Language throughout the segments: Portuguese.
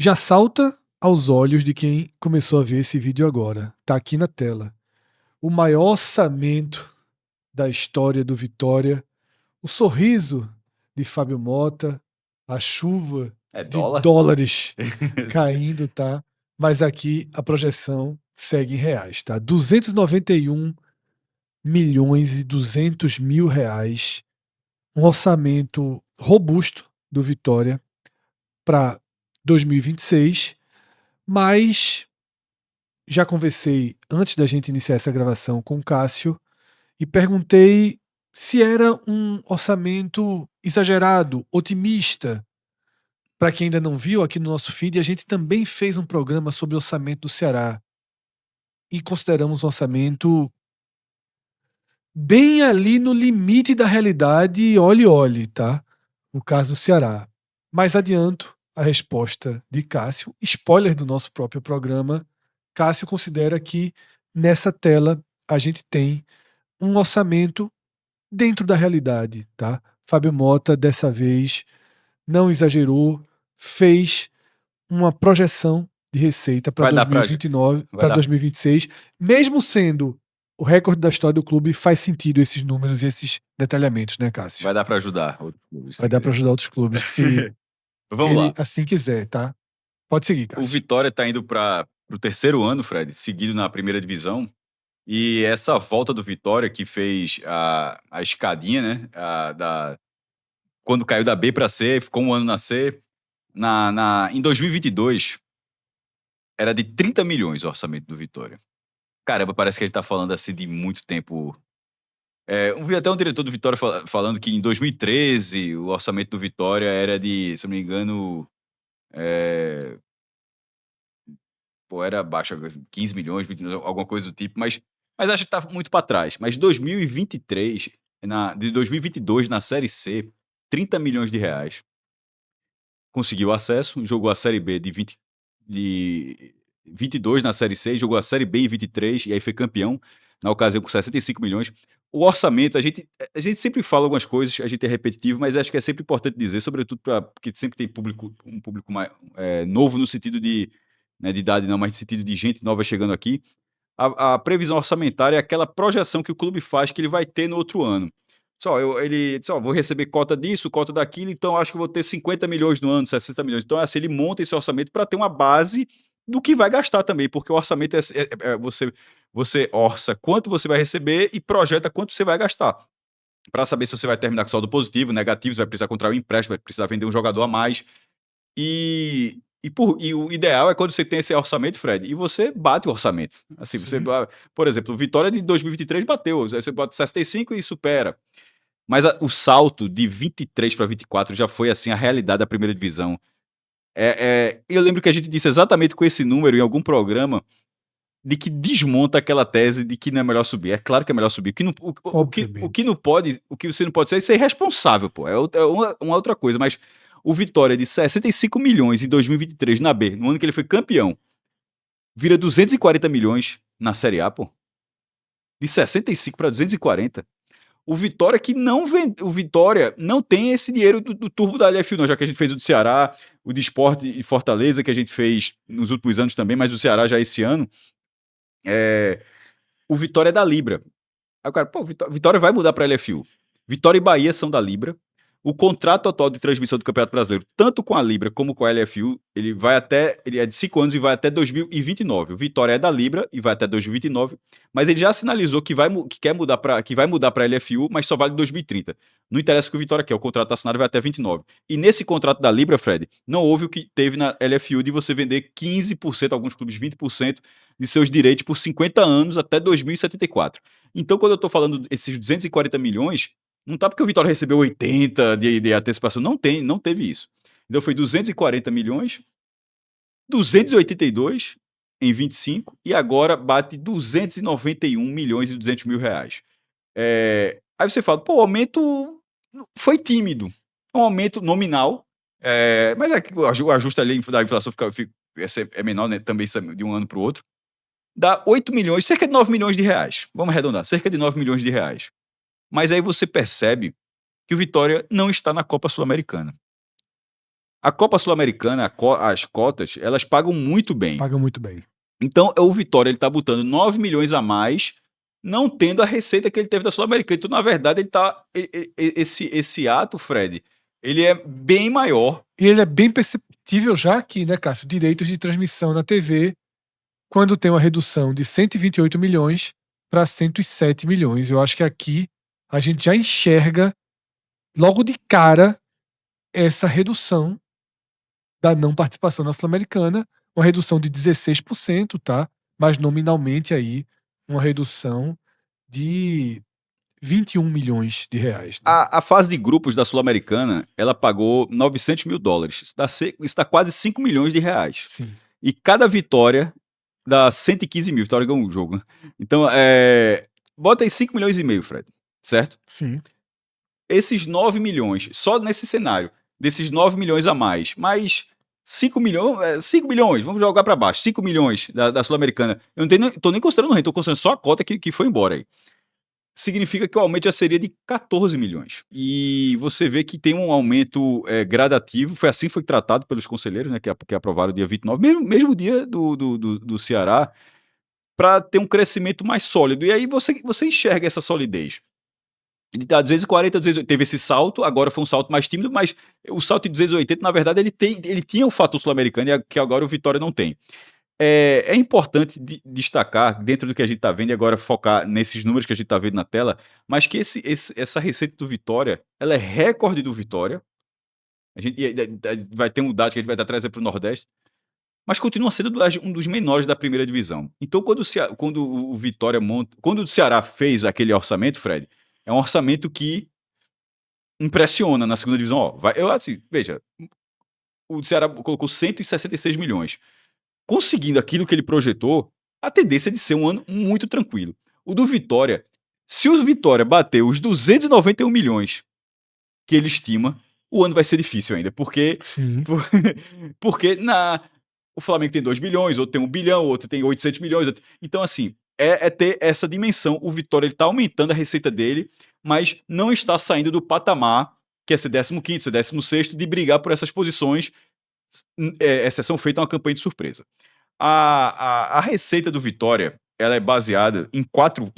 já salta aos olhos de quem começou a ver esse vídeo agora. Tá aqui na tela. O maior orçamento da história do Vitória, o sorriso de Fábio Mota, a chuva É de dólar? dólares caindo, tá? Mas aqui a projeção segue em reais, tá? 291.200.000 reais, um orçamento robusto do Vitória para 2026, mas já conversei antes da gente iniciar essa gravação com o Cássio e perguntei se era um orçamento exagerado, otimista. Para quem ainda não viu, aqui no nosso feed, a gente também fez um programa sobre orçamento do Ceará e consideramos um orçamento bem ali no limite da realidade, olhe, tá? O caso do Ceará. Mas adianto a resposta de Cássio, spoiler do nosso próprio programa. Cássio considera que nessa tela a gente tem um orçamento dentro da realidade, tá? Fábio Mota, dessa vez, não exagerou, fez uma projeção de receita para Vai dar pra... 2029, Vai para dar, 2026, mesmo sendo o recorde da história do clube, faz sentido esses números e esses detalhamentos, né, Cássio? vai dar pra ajudar outros clubes, Vai se dar para quiser. ajudar outros clubes, se Vamos ele lá. assim quiser, tá? Pode seguir, O Cássio. Vitória tá indo para o terceiro ano, Fred, seguido na primeira divisão. E essa volta do Vitória, que fez a escadinha, né? Quando caiu da B para C, ficou um ano na C. Em 2022, era de 30 milhões o orçamento do Vitória. Caramba, parece que a gente tá falando assim de muito tempo. Vi até um diretor do Vitória falando que em 2013 o orçamento do Vitória era de, se eu não me engano, era baixo, 15 milhões, 20 milhões, alguma coisa do tipo, mas acho que tá muito para trás. Mas 2023, de 2022 na Série C, 30 milhões de reais. Conseguiu acesso, jogou a Série B de 22 na Série C, jogou a Série B em 23 e aí foi campeão, na ocasião com 65 milhões. O orçamento, a gente sempre fala algumas coisas, a gente é repetitivo, mas acho que é sempre importante dizer, sobretudo porque sempre tem um público mais, novo no sentido de, né, de idade não, mas no sentido de gente nova chegando aqui. A previsão orçamentária é aquela projeção que o clube faz que ele vai ter no outro ano. Ele disse, vou receber cota disso, cota daquilo, então acho que vou ter 50 milhões no ano, 60 milhões. Então, assim, ele monta esse orçamento para ter uma base do que vai gastar também, porque o orçamento você orça quanto você vai receber e projeta quanto você vai gastar. Para saber se você vai terminar com saldo positivo, negativo, você vai precisar contrair um empréstimo, vai precisar vender um jogador a mais. E o ideal é quando você tem esse orçamento, Fred, e você bate o orçamento. Assim, por exemplo, o Vitória de 2023 bateu, você bota 65 e supera. Mas o salto de 23 para 24 já foi assim a realidade da primeira divisão. Eu lembro que a gente disse exatamente com esse número em algum programa de que desmonta aquela tese de que não é melhor subir. É claro que é melhor subir. O que Obviamente. não pode, o que você não pode ser irresponsável, pô. Uma outra coisa, mas o Vitória de 65 milhões em 2023 na B, no ano que ele foi campeão, vira 240 milhões na Série A, pô. De 65 para 240. O Vitória que não vende, o Vitória não tem esse dinheiro do turbo da LFU, não, já que a gente fez o do Ceará, o de Sport e Fortaleza, que a gente fez nos últimos anos também, mas o Ceará já esse ano. O Vitória é da Libra. Aí o cara, pô, Vitória vai mudar para a LFU. Vitória e Bahia são da Libra. O contrato atual de transmissão do Campeonato Brasileiro, tanto com a Libra como com a LFU, ele é de 5 anos e vai até 2029. O Vitória é da Libra e vai até 2029, mas ele já sinalizou que vai mudar para a LFU, mas só vale 2030. Não interessa o que o Vitória quer, o contrato assinado vai até 29. E nesse contrato da Libra, Fred, não houve o que teve na LFU de você vender 15%, alguns clubes 20% de seus direitos por 50 anos até 2074. Então, quando eu estou falando desses 240 milhões, não tá porque o Vitória recebeu 80 de antecipação. Não teve isso. Então foi 240 milhões, 282 em 25 e agora bate 291 milhões e 200 mil reais. Aí você fala, pô, o aumento foi tímido. É um aumento nominal, mas o ajuste ali da inflação é menor, né, também de um ano para o outro. Dá 8 milhões, cerca de 9 milhões de reais. Vamos arredondar, cerca de 9 milhões de reais. Mas aí você percebe que o Vitória não está na Copa Sul-Americana. A Copa Sul-Americana, as cotas, elas pagam muito bem. Paga muito bem. Então, o Vitória ele tá botando 9 milhões a mais, não tendo a receita que ele teve da Sul-Americana. Então, na verdade, esse ato, Fred, ele é bem maior. E ele é bem perceptível já aqui, né, Cássio? Direitos de transmissão na TV, quando tem uma redução de 128 milhões para 107 milhões. Eu acho que aqui a gente já enxerga logo de cara essa redução da não participação na Sul-Americana, uma redução de 16%, tá? Mas nominalmente aí uma redução de 21 milhões de reais. Né? A fase de grupos da Sul-Americana, ela pagou 900 mil dólares. Isso dá quase 5 milhões de reais. Sim. E cada vitória dá 115 mil. Vitória ganha um jogo, né? Então, bota aí 5 milhões e meio, Fred. Certo? Sim. Esses 9 milhões, só nesse cenário, desses 9 milhões a mais 5 milhões, 5 milhões, vamos jogar para baixo, 5 milhões da Sul-Americana. Eu não tô nem considerando o renda, tô considerando só a cota que foi embora aí. Significa que o aumento já seria de 14 milhões. E você vê que tem um aumento gradativo, foi assim que foi tratado pelos conselheiros, né, que aprovaram o dia 29, mesmo dia do Ceará, para ter um crescimento mais sólido. E aí você enxerga essa solidez. Ele tá 240, 280, teve esse salto, agora foi um salto mais tímido, mas o salto de 280, na verdade, ele tinha o fator sul-americano, que agora o Vitória não tem. É importante destacar, dentro do que a gente está vendo, e agora focar nesses números que a gente está vendo na tela, mas que essa receita do Vitória, ela é recorde do Vitória. A gente vai ter um dado que a gente vai estar trazendo para o Nordeste, mas continua sendo um dos menores da primeira divisão. Então, quando o Vitória monta, quando o Ceará fez aquele orçamento, Fred, é um orçamento que impressiona na segunda divisão. Ó, veja, o Ceará colocou 166 milhões. Conseguindo aquilo que ele projetou, a tendência é de ser um ano muito tranquilo. O do Vitória, se o Vitória bater os 291 milhões que ele estima, o ano vai ser difícil ainda, porque Sim. porque o Flamengo tem 2 bilhões, outro tem 1 bilhão, outro tem 800 milhões. Então, assim, é ter essa dimensão. O Vitória está aumentando a receita dele, mas não está saindo do patamar que é ser 15º, ser 16º, de brigar por essas posições, exceção feita uma campanha de surpresa. A receita do Vitória, ela é baseada em quatro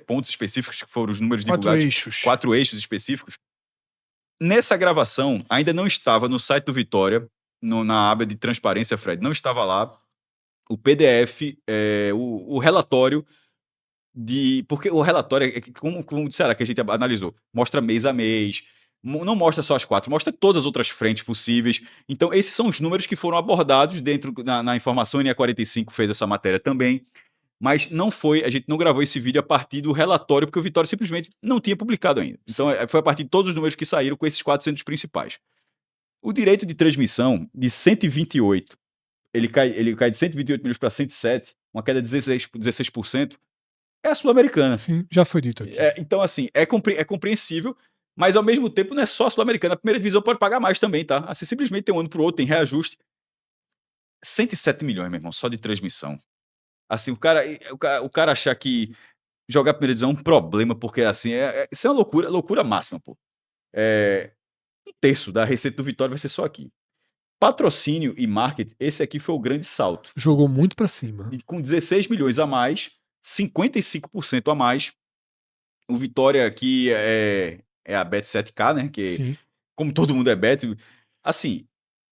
pontos específicos, que foram os números 4 divulgados. eixos. 4 eixos específicos. Nessa gravação, ainda não estava no site do Vitória, na aba de transparência, Fred, não estava lá o PDF, o relatório porque o relatório, como será que a gente analisou? Mostra mês a mês, não mostra só as 4, mostra todas as outras frentes possíveis. Então, esses são os números que foram abordados dentro na informação. A NE45 fez essa matéria também, mas a gente não gravou esse vídeo a partir do relatório, porque o Vitória simplesmente não tinha publicado ainda. Então, foi a partir de todos os números que saíram com esses 400 principais. O direito de transmissão de 128, ele cai de 128 milhões para 107, uma queda de 16%, é a Sul-Americana. Sim, já foi dito aqui. Então, assim, é compreensível, mas ao mesmo tempo não é só a Sul-Americana. A primeira divisão pode pagar mais também, tá? Assim, simplesmente tem um ano pro outro, tem reajuste. 107 milhões, meu irmão, só de transmissão. Assim, o cara achar que jogar a primeira divisão é um problema, porque assim, isso é uma loucura máxima, pô. Um terço da receita do Vitória vai ser só aqui. Patrocínio e marketing, esse aqui foi o grande salto. Jogou muito para cima. Com 16 milhões a mais, 55% a mais. O Vitória aqui é a Bet 7K, né? Que, Sim. como todo mundo é Bet, assim,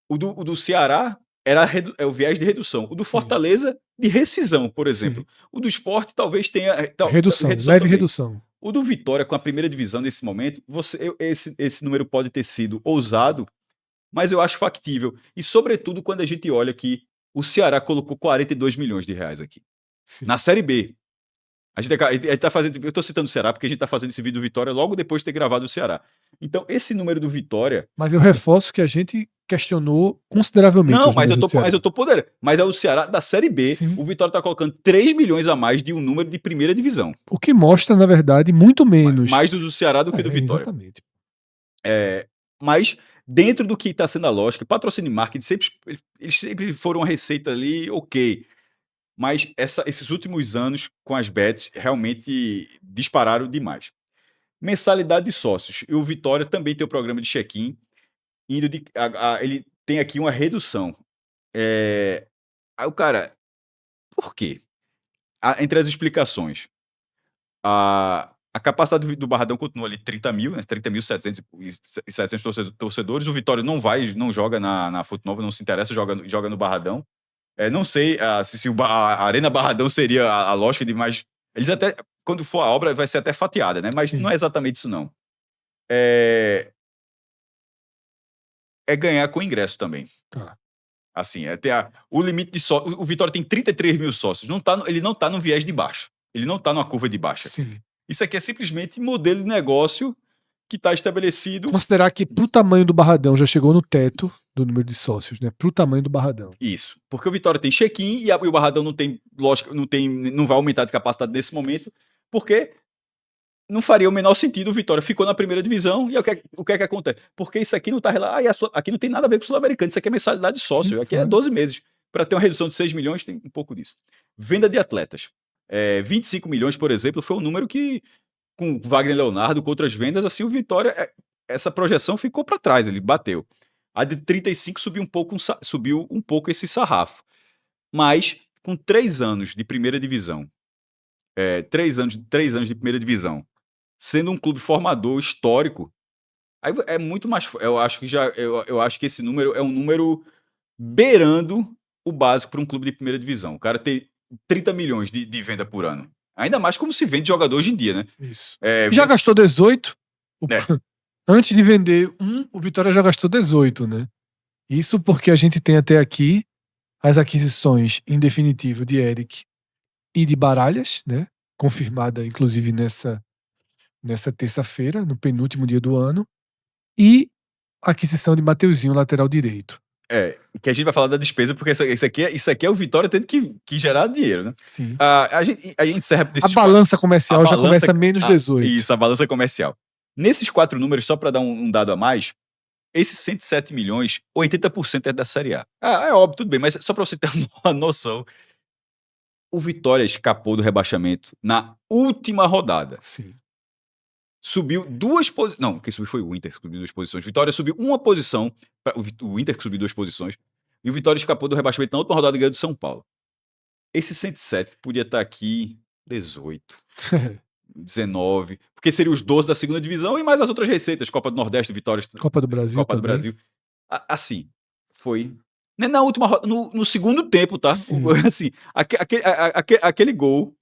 o do Ceará é o viés de redução. O do Fortaleza, de rescisão, por exemplo. Sim. O do Sport talvez tenha. Redução, leve também. redução. O do Vitória, com a primeira divisão nesse momento, esse número pode ter sido ousado, mas eu acho factível. E, sobretudo, quando a gente olha que o Ceará colocou 42 milhões de reais aqui. Sim. Na Série B. A gente tá fazendo. Eu tô citando o Ceará porque a gente tá fazendo esse vídeo do Vitória logo depois de ter gravado o Ceará. Então, esse número do Vitória. Mas eu reforço que a gente questionou consideravelmente. Não, mas eu tô podendo. Mas é o Ceará da Série B. Sim. O Vitória tá colocando 3 milhões a mais de um número de primeira divisão. O que mostra, na verdade, muito menos. Mais do Ceará do que do Vitória. Exatamente. Mas, dentro do que está sendo a lógica, patrocínio e marketing, eles sempre foram uma receita ali, ok. Mas esses últimos anos com as bets realmente dispararam demais. Mensalidade de sócios. E o Vitória também tem o programa de check-in. indo de. Ele tem aqui uma redução. Aí o cara, por quê? Entre as explicações, a capacidade do Barradão continua ali 30 mil, né? 30.700 torcedores. O Vitória não joga na Fonte Nova, não se interessa, joga no Barradão. Não sei se a Arena Barradão seria a lógica de mais. Eles até, quando for a obra, vai ser até fatiada, né? Mas Sim. não é exatamente isso, não. É ganhar com ingresso também. Tá. Assim, o limite de sócios. O Vitória tem 33 mil sócios. Ele não tá no viés de baixa. Ele não tá numa curva de baixa. Sim. Isso aqui é simplesmente modelo de negócio que está estabelecido. Considerar que pro tamanho do Barradão já chegou no teto do número de sócios, né? Pro tamanho do Barradão. Isso. Porque o Vitória tem check-in e o Barradão não tem, lógico, não vai aumentar de capacidade nesse momento, porque não faria o menor sentido. O Vitória ficou na primeira divisão e o que é que acontece? Porque isso aqui não tá aqui não tem nada a ver com o Sul-Americano, isso aqui é mensalidade de sócio, aqui é 12 meses. Para ter uma redução de 6 milhões, tem um pouco disso. Venda de atletas. 25 milhões, por exemplo, foi um número que, com Wagner Leonardo, com outras vendas, assim, o Vitória, essa projeção ficou para trás, ele bateu. A de 35 subiu um pouco esse sarrafo. Mas, com 3 anos de primeira divisão, 3 anos de primeira divisão, sendo um clube formador histórico, aí é muito mais. Eu acho que esse número é um número beirando o básico para um clube de primeira divisão. O cara tem 30 milhões de venda por ano. Ainda mais como se vende jogador hoje em dia, né? Isso. Já gastou 18? Antes de vender o Vitória já gastou 18, né? Isso porque a gente tem até aqui as aquisições em definitivo de Eric e de Baralhas, né? Confirmada, inclusive, nessa terça-feira, no penúltimo dia do ano. E a aquisição de Mateuzinho, lateral direito. Que a gente vai falar da despesa, porque isso aqui é o Vitória tendo que gerar dinheiro, né? Sim. A gente encerra... A balança comercial já começa menos 18. Isso, a balança comercial. Nesses 4 números, só para dar um dado a mais, esses 107 milhões, 80% é da Série A. É óbvio, tudo bem, mas só para você ter uma noção, o Vitória escapou do rebaixamento na última rodada. Sim. Subiu 2 posições. Não, quem subiu foi o Inter, que subiu 2 posições. Vitória subiu uma posição. O Inter que subiu 2 posições. E o Vitória escapou do rebaixamento na última rodada e ganhou do São Paulo. Esse 107 podia estar aqui 18, 19, porque seriam os 12 da segunda divisão e mais as outras receitas. Copa do Nordeste, Vitória. Copa do Brasil. Copa do Brasil. Assim, foi. Na última rodada, no segundo tempo, tá? Assim, aquele gol.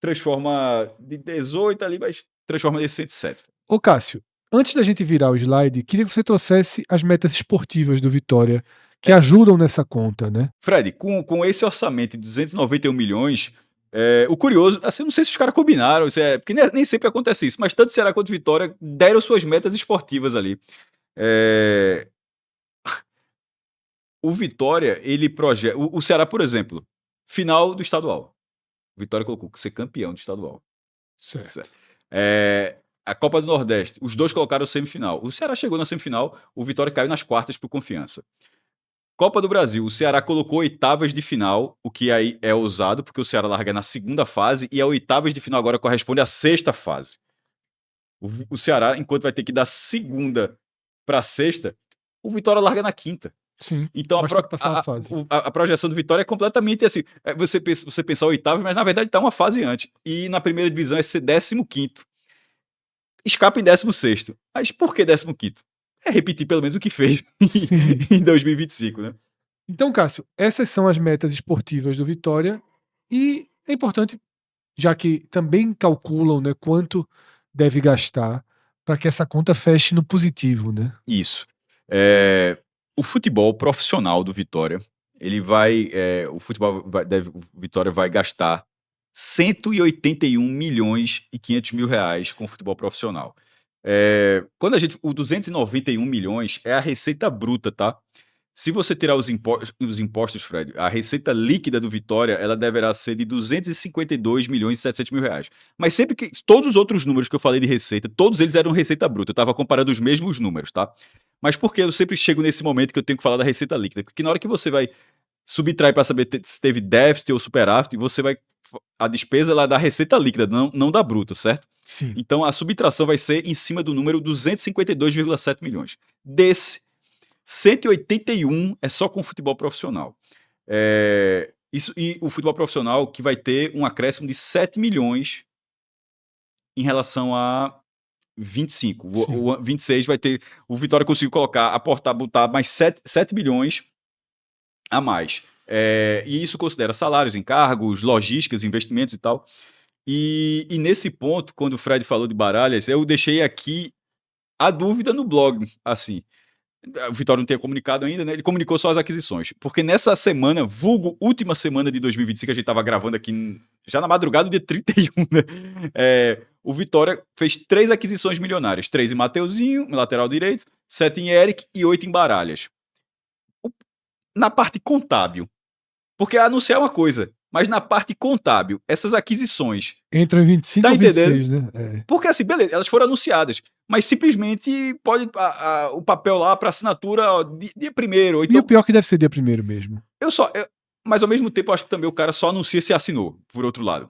Transforma de 18 ali, mas transforma nesse 107. Ô Cássio, antes da gente virar o slide, queria que você trouxesse as metas esportivas do Vitória, que ajudam nessa conta, né? Fred, com esse orçamento de 291 milhões, o curioso, assim, não sei se os caras combinaram, porque nem sempre acontece isso, mas tanto Ceará quanto Vitória deram suas metas esportivas ali. O Vitória, ele projeta... O Ceará, por exemplo, final do estadual. O Vitória colocou ser campeão do estadual. Certo. A Copa do Nordeste, os dois colocaram semifinal. O Ceará chegou na semifinal, o Vitória caiu nas quartas por Confiança. Copa do Brasil, o Ceará colocou oitavas de final, o que aí é ousado, porque o Ceará larga na segunda fase e a oitavas de final agora corresponde à sexta fase. O Ceará, enquanto vai ter que dar segunda para sexta, o Vitória larga na quinta. Sim, então a projeção do Vitória é completamente assim. Você pensa oitavo, mas na verdade está uma fase antes. E na primeira divisão é ser 15º. Escapa em 16º. Mas por que 15º? É repetir pelo menos o que fez em 2025, né? Então, Cássio, essas são as metas esportivas do Vitória. E é importante, já que também calculam, né, quanto deve gastar para que essa conta feche no positivo, né? Isso. O futebol profissional do Vitória, ele vai... o Vitória vai gastar 181 milhões e 500 mil reais com o futebol profissional. Quando o 291 milhões é a receita bruta, tá? Se você tirar os impostos, Fred, a receita líquida do Vitória, ela deverá ser de 252 milhões e 700 mil reais. Mas sempre que... Todos os outros números que eu falei de receita, todos eles eram receita bruta. Eu estava comparando os mesmos números, tá? Mas por que eu sempre chego nesse momento que eu tenho que falar da receita líquida? Porque na hora que você vai subtrair para saber se teve déficit ou superávit, a despesa lá é da receita líquida, não da bruta, certo? Sim. Então, a subtração vai ser em cima do número 252,7 milhões. Desse, 181 é só com futebol profissional. E o futebol profissional que vai ter um acréscimo de 7 milhões em relação a 25. O 26 vai ter... O Vitória conseguiu botar mais 7 milhões a mais. E isso considera salários, encargos, logísticas, investimentos e tal. E nesse ponto, quando o Fred falou de Baralhas, eu deixei aqui a dúvida no blog, assim. O Vitória não tinha comunicado ainda, né? Ele comunicou só as aquisições. Porque nessa semana, vulgo última semana de 2025, a gente estava gravando aqui já na madrugada do dia 31, né? O Vitória fez 3 aquisições milionárias. 3 em Mateuzinho, no lateral direito, 7 em Eric e 8 em Baralhas. Na parte contábil, porque anunciar é uma coisa, mas na parte contábil, essas aquisições... Entram em 25 tá ou entendendo? 26, né? Porque assim, beleza, elas foram anunciadas, mas simplesmente pode o papel lá para assinatura dia primeiro. Ou E então, o pior é que deve ser dia 1º mesmo. mas ao mesmo tempo eu acho que também o cara só anuncia se assinou, por outro lado.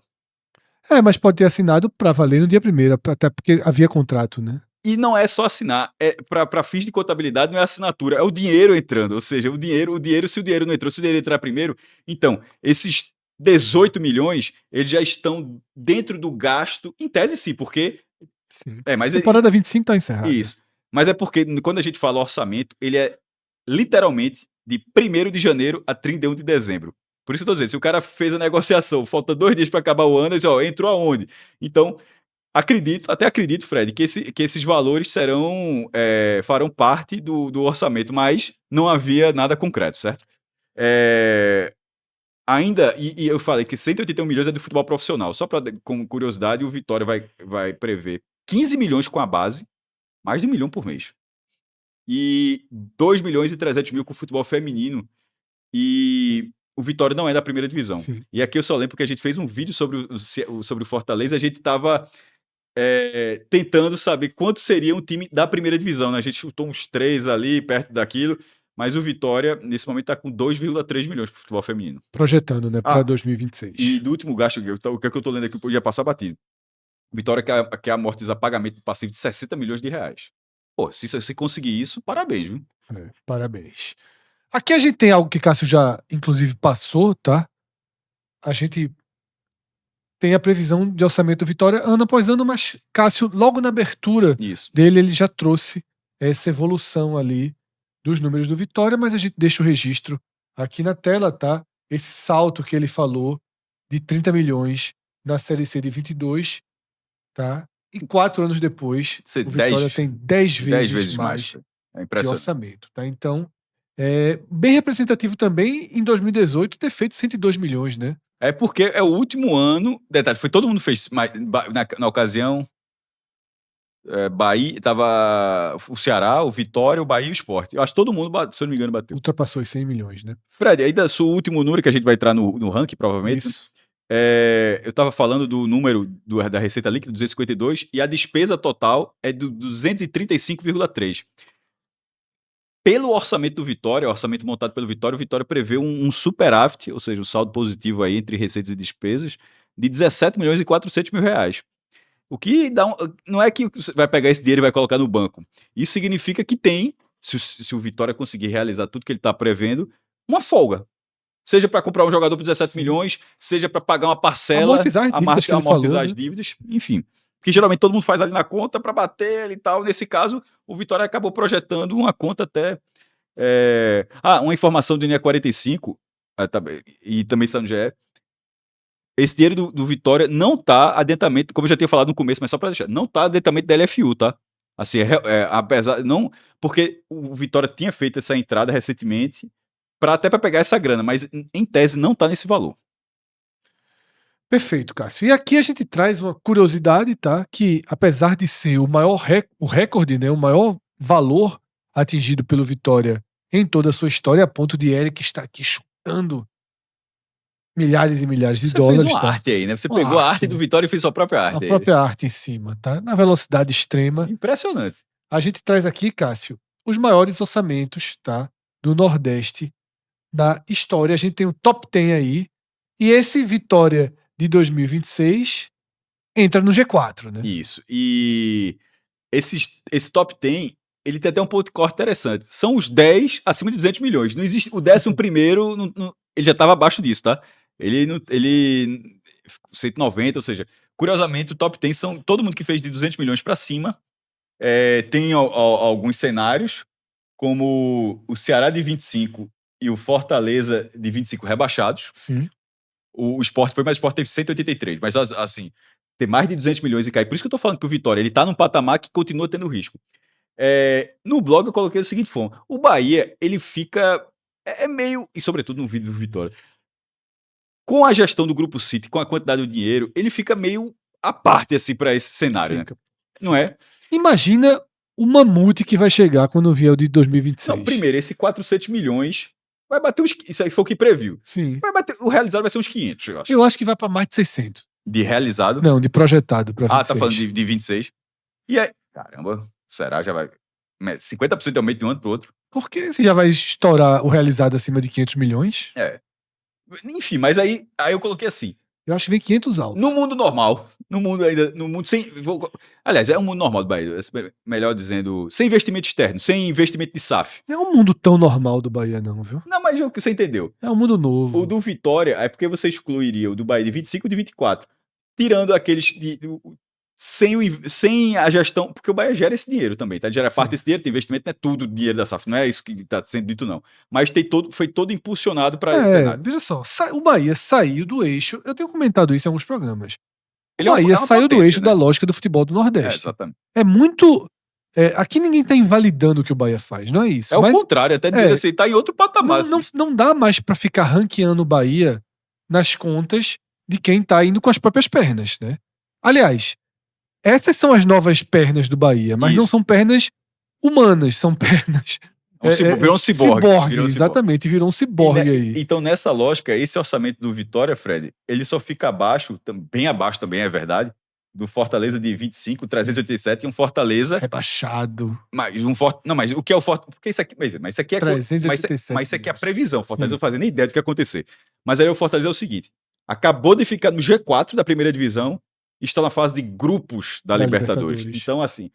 Mas pode ter assinado pra valer no dia 1º, até porque havia contrato, né? E não é só assinar, para fins de contabilidade não é assinatura, é o dinheiro entrando, ou seja, o dinheiro, se o dinheiro não entrou, se o dinheiro entrar primeiro, então, esses 18 milhões, eles já estão dentro do gasto, em tese sim, porque... Sim. Mas temporada 25 tá encerrada. Isso. Mas é porque quando a gente fala orçamento, ele é literalmente de 1º de janeiro a 31 de dezembro. Por isso que eu tô dizendo, se o cara fez a negociação, falta 2 dias para acabar o ano, ele diz, entrou aonde? Então, até acredito, Fred, que esses valores farão parte do orçamento, mas não havia nada concreto, certo? Ainda, e eu falei que 181 milhões é do futebol profissional. Só para como curiosidade, o Vitória vai prever 15 milhões com a base, mais de 1 milhão por mês. E 2 milhões e 300 mil com o futebol feminino. E o Vitória não é da primeira divisão. Sim. E aqui eu só lembro que a gente fez um vídeo sobre o Fortaleza, a gente estava tentando saber quanto seria um time da primeira divisão, né? A gente chutou uns 3 ali, perto daquilo, mas o Vitória, nesse momento, está com 2,3 milhões para o futebol feminino. Projetando, né? Para 2026. E do último gasto, o que é que eu tô lendo aqui, eu ia passar batido. O Vitória quer amortizar pagamento passivo de 60 milhões de reais. Pô, se você conseguir isso, parabéns, viu? Parabéns. Aqui a gente tem algo que Cássio já, inclusive, passou, tá? A gente tem a previsão de orçamento do Vitória ano após ano, mas Cássio, logo na abertura dele, ele já trouxe essa evolução ali dos números do Vitória, mas a gente deixa o registro aqui na tela, tá? Esse salto que ele falou de 30 milhões na Série C de 22, tá? E 4 anos depois, o Vitória tem 10 vezes mais de orçamento, tá? Então, é bem representativo também em 2018 ter feito 102 milhões, né? É porque é o último ano, detalhe, todo mundo fez, na ocasião, Bahia, tava o Ceará, o Vitória, o Bahia e o Sport. Eu acho que todo mundo, se eu não me engano, bateu. Ultrapassou os 100 milhões, né? Fred, aí o último número que a gente vai entrar no ranking, provavelmente. Isso. Eu tava falando do número da receita líquida, 252, e a despesa total é do 235,3. Pelo orçamento do Vitória, o orçamento montado pelo Vitória, o Vitória prevê um superávit, ou seja, um saldo positivo aí entre receitas e despesas, de 17 milhões e 400 mil reais. O que dá não é que você vai pegar esse dinheiro e vai colocar no banco. Isso significa que tem, se o Vitória conseguir realizar tudo que ele está prevendo, uma folga. Seja para comprar um jogador por 17 milhões, seja para pagar uma parcela, amortizar as dívidas, enfim. Que geralmente todo mundo faz ali na conta para bater e tal. Nesse caso, o Vitória acabou projetando uma conta até... uma informação do INE45, e também está no GE. Esse dinheiro do Vitória não está adentamento, como eu já tinha falado no começo, mas só para deixar, não está adentamento da LFU, tá? Assim, apesar... Não, porque o Vitória tinha feito essa entrada recentemente, até para pegar essa grana, mas em tese não está nesse valor. Perfeito, Cássio. E aqui a gente traz uma curiosidade, tá? Que apesar de ser o recorde, né, o maior valor atingido pelo Vitória em toda a sua história, a ponto de Eric estar aqui chutando milhares e milhares de dólares. Você fez uma arte aí, né? Você pegou a arte do Vitória e fez sua própria arte. A própria arte em cima, tá? Na velocidade extrema. Impressionante. A gente traz aqui, Cássio, os maiores orçamentos, tá? Do Nordeste da história. A gente tem o top 10 aí. E esse Vitória de 2026 entra no G4, né? Isso. E esse top 10, ele tem até um ponto de corte interessante. São os 10 acima de 200 milhões. Não existe, o 11º, ele já estava abaixo disso, tá? Ele 190, ou seja, curiosamente o top 10 são todo mundo que fez de 200 milhões para cima. Tem alguns cenários, como o Ceará de 25 e o Fortaleza de 25 rebaixados. Sim. O Sport foi, mas o Sport teve 183. Mas, assim, ter mais de 200 milhões e cair. Por isso que eu tô falando que o Vitória, ele tá num patamar que continua tendo risco. No blog eu coloquei da seguinte forma: o Bahia, ele fica. Meio. E sobretudo no vídeo do Vitória. Com a gestão do Grupo City, com a quantidade do dinheiro, ele fica meio à parte, assim, pra esse cenário, Fica. né? Não é? Imagina o mamute que vai chegar quando vier o de 2026. Não, primeiro, esse 400 milhões vai bater uns. Isso aí foi o que previu. Sim. Vai bater, o realizado vai ser uns 500, eu acho. Eu acho que vai para mais de 600. De realizado? Não, de projetado para 26. Tá falando de 26. E aí, caramba, será? Já vai. 50% de aumento de um ano pro outro? Porque você já vai estourar o realizado acima de 500 milhões? Enfim, mas aí eu coloquei assim. Eu acho que vem 500 alto. No mundo normal, no mundo sem. Aliás, é um mundo normal do Bahia, melhor dizendo, sem investimento externo, sem investimento de SAF. Não é um mundo tão normal do Bahia, não, viu? Não, mas o que você entendeu? É um mundo novo. O do Vitória, é porque você excluiria o do Bahia de 25 e de 24, tirando aqueles sem a gestão, porque o Bahia gera esse dinheiro também, tá? Gera parte desse dinheiro, tem investimento, não é tudo dinheiro da SAF, não é isso que está sendo dito, não. Mas foi todo impulsionado para esse cenário. Veja só, o Bahia saiu do eixo, eu tenho comentado isso em alguns programas. O Ele Bahia saiu do eixo, né? da lógica do futebol do Nordeste. Exatamente. É muito. Aqui ninguém está invalidando o que o Bahia faz, não é isso. É o contrário, até dizer assim, tá em outro patamar. Não dá mais para ficar ranqueando o Bahia nas contas de quem está indo com as próprias pernas, né? Aliás, essas são as novas pernas do Bahia, mas não são pernas humanas, são pernas. Virou um ciborgue. Exatamente, virou um ciborgue aí. Então, nessa lógica, esse orçamento do Vitória, Fred, ele só fica abaixo, bem abaixo também, é verdade, do Fortaleza de 25, 387, e um Fortaleza. Rebaixado. Mas mas o que é o Fortaleza? Porque isso aqui. Mas isso aqui é. 387 mas isso aqui é a previsão. O Fortaleza não fazia nem ideia do que ia acontecer. Mas aí o Fortaleza é o seguinte: acabou de ficar no G4 da primeira divisão, está na fase de grupos da Libertadores. Então, assim.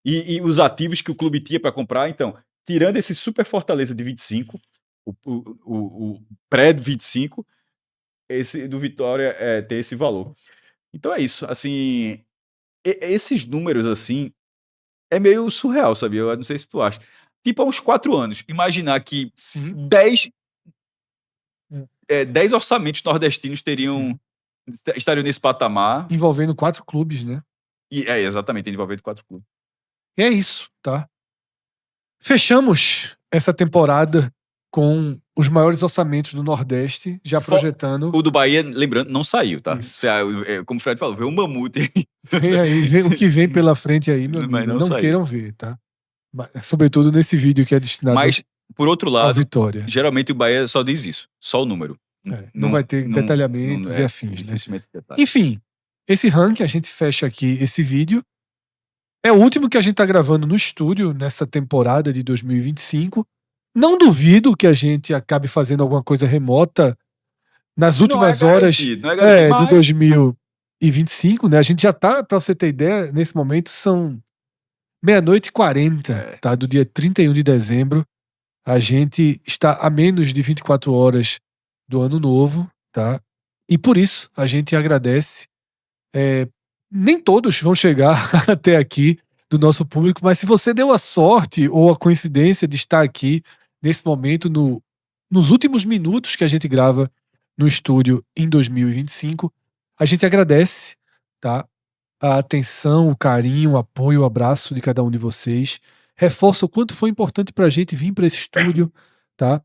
E os ativos que o clube tinha para comprar, então, tirando esse Super Fortaleza de 25, o pré-25, esse do Vitória tem esse valor. Então é isso, assim, esses números, assim, é meio surreal, sabia? Eu não sei se tu acha. Tipo, há uns 4 anos, imaginar que 10 orçamentos nordestinos estariam nesse patamar. Envolvendo 4 clubes, né? Exatamente, envolvendo 4 clubes. E é isso, tá? Fechamos essa temporada com os maiores orçamentos do Nordeste, já projetando. O do Bahia, lembrando, não saiu, tá? Como o Fred falou, veio um mamute aí. Vem aí, o que vem pela frente aí, meu amigo. Não queiram ver, tá? Sobretudo nesse vídeo que é destinado Mas, por outro lado, Vitória. Geralmente o Bahia só diz isso, só o número. Não vai ter detalhamento e afins, né? Enfim, esse ranking, a gente fecha aqui esse vídeo. É o último que a gente tá gravando no estúdio nessa temporada de 2025. Não duvido que a gente acabe fazendo alguma coisa remota nas últimas horas de 2025, né? A gente já tá, pra você ter ideia, nesse momento são 00:40, tá? Do dia 31 de dezembro. A gente está a menos de 24 horas do ano novo, tá? E por isso a gente agradece. Nem todos vão chegar até aqui do nosso público, mas se você deu a sorte ou a coincidência de estar aqui nesse momento, nos últimos minutos que a gente grava no estúdio em 2025, a gente agradece, tá? A atenção, o carinho, o apoio, o abraço de cada um de vocês. Reforça o quanto foi importante pra gente vir para esse estúdio, tá?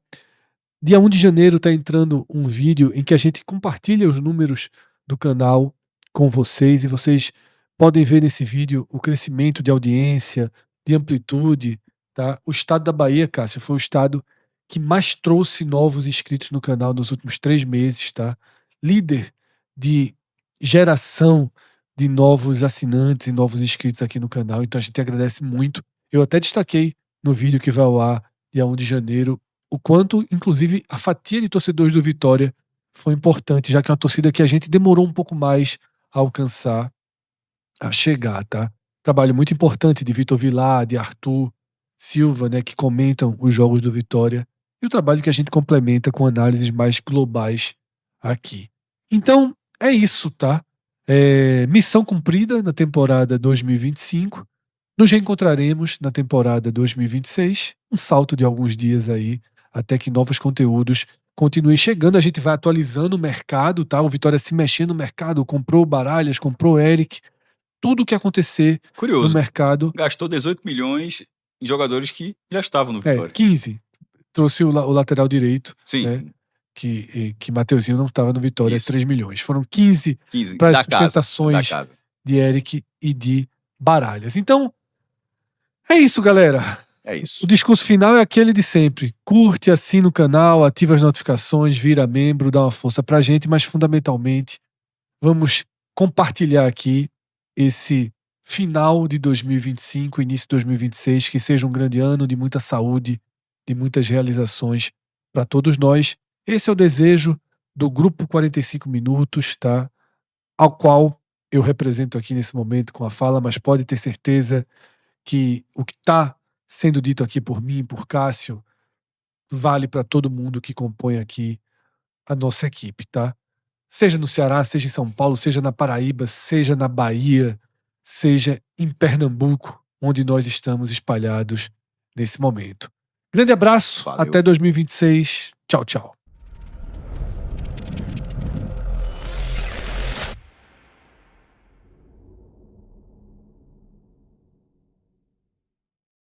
Dia 1 de janeiro tá entrando um vídeo em que a gente compartilha os números do canal com vocês, e vocês podem ver nesse vídeo o crescimento de audiência, de amplitude, tá? O estado da Bahia, Cássio, foi o estado que mais trouxe novos inscritos no canal nos últimos 3 meses, tá? Líder de geração de novos assinantes e novos inscritos aqui no canal, então a gente agradece muito. Eu até destaquei no vídeo que vai ao ar dia 1 de janeiro o quanto, inclusive, a fatia de torcedores do Vitória foi importante, já que é uma torcida que a gente demorou um pouco mais a alcançar, a chegar, tá? Trabalho muito importante de Vitor Vilar, de Arthur Silva, né, que comentam os jogos do Vitória, e o trabalho que a gente complementa com análises mais globais aqui. Então, é isso, tá? Missão cumprida na temporada 2025. Nos reencontraremos na temporada 2026. Um salto de alguns dias aí, até que novos conteúdos continuem chegando. A gente vai atualizando o mercado, tá? O Vitória se mexendo no mercado, comprou o Baralhas, comprou o Eric. Tudo o que acontecer no Curioso, mercado. gastou 18 milhões em jogadores que já estavam no Vitória. 15. Trouxe o lateral direito, né? Sim, Que Mateuzinho não estava no Vitória, Isso. 3 milhões. Foram 15 15 para as da sustentações casa. de Eric e de Baralhas. Então, é isso, galera. É O isso. discurso final é aquele de sempre. Curte, assina o canal, ativa as notificações, vira membro, dá uma força pra gente, mas fundamentalmente vamos compartilhar aqui esse final de 2025, início de 2026, que seja um grande ano de muita saúde, de muitas realizações para todos nós. Esse é o desejo do Grupo 45 Minutos, tá? Ao qual eu represento aqui nesse momento com a fala, mas pode ter certeza que o que está sendo dito aqui por mim, por Cássio, vale para todo mundo que compõe aqui a nossa equipe, tá? Seja no Ceará, seja em São Paulo, seja na Paraíba, seja na Bahia, seja em Pernambuco, onde nós estamos espalhados nesse momento. Grande abraço, Valeu. até 2026. Tchau, tchau.